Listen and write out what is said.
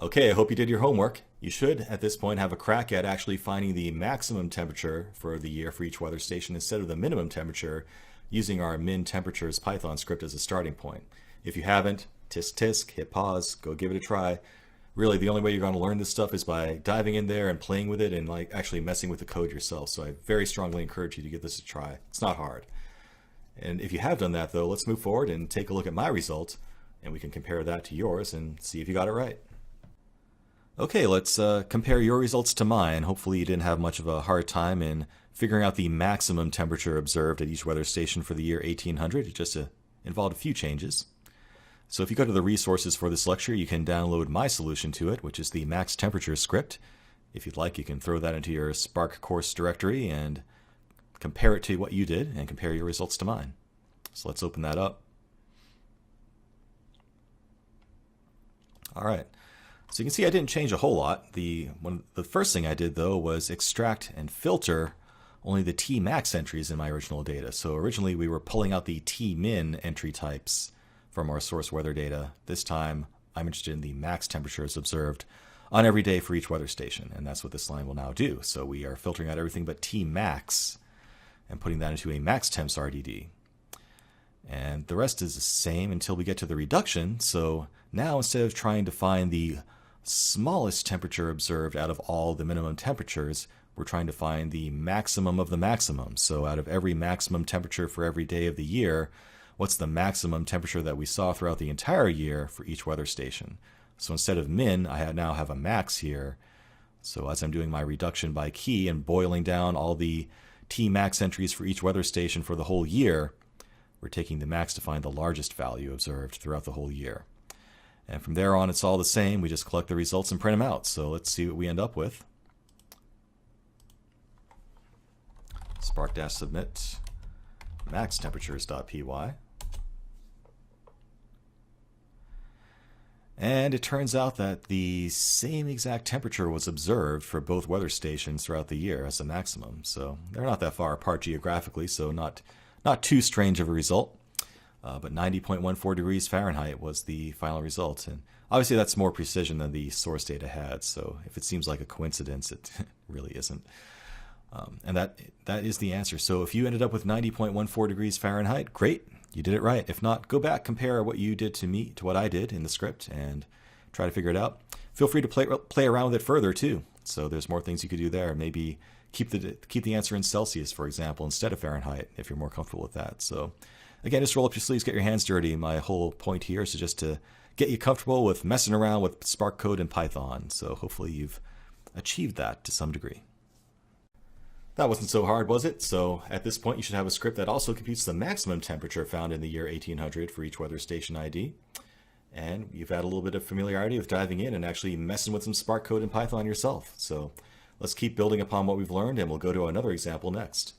Okay, I hope you did your homework. You should, at this point, have a crack at actually finding the maximum temperature for the year for each weather station instead of the minimum temperature using our min temperatures Python script as a starting point. If you haven't, tisk tisk, hit pause, go give it a try. Really, the only way you're going to learn this stuff is by diving in there and playing with it and actually messing with the code yourself. So I very strongly encourage you to give this a try. It's not hard. And if you have done that, though, let's move forward and take a look at my result, and we can compare that to yours and see if you got it right. Okay, let's compare your results to mine. Hopefully you didn't have much of a hard time in figuring out the maximum temperature observed at each weather station for the year 1800. It just involved a few changes. So if you go to the resources for this lecture, you can download my solution to it, which is the max temperature script. If you'd like, you can throw that into your Spark course directory and compare it to what you did and compare your results to mine. So let's open that up. All right. So you can see I didn't change a whole lot. The first thing I did, though, was extract and filter only the Tmax entries in my original data. So originally we were pulling out the Tmin entry types from our source weather data. This time I'm interested in the max temperatures observed on every day for each weather station, and that's what this line will now do. So we are filtering out everything but Tmax and putting that into a max temps RDD. And the rest is the same until we get to the reduction. So now instead of trying to find the smallest temperature observed out of all the minimum temperatures, we're trying to find the maximum of the maximum. So out of every maximum temperature for every day of the year, what's the maximum temperature that we saw throughout the entire year for each weather station? So instead of min, I now have a max here. So as I'm doing my reduction by key and boiling down all the Tmax entries for each weather station for the whole year, we're taking the max to find the largest value observed throughout the whole year. And from there on, it's all the same. We just collect the results and print them out. So let's see what we end up with. Spark-submit max temperatures.py. And it turns out that the same exact temperature was observed for both weather stations throughout the year as a maximum. So they're not that far apart geographically, so not too strange of a result. But 90.14 degrees Fahrenheit was the final result. And obviously that's more precision than the source data had. So if it seems like a coincidence, it really isn't. And that is the answer. So if you ended up with 90.14 degrees Fahrenheit, great, you did it right. If not, go back, compare what you did to me to what I did in the script and try to figure it out. Feel free to play around with it further too. So there's more things you could do there. Maybe keep the answer in Celsius, for example, instead of Fahrenheit, if you're more comfortable with that. So again, just roll up your sleeves, get your hands dirty. My whole point here is just to get you comfortable with messing around with Spark code and Python. So hopefully you've achieved that to some degree. That wasn't so hard, was it? So at this point, you should have a script that also computes the maximum temperature found in the year 1800 for each weather station ID. And you've had a little bit of familiarity with diving in and actually messing with some Spark code in Python yourself. So let's keep building upon what we've learned, and we'll go to another example next.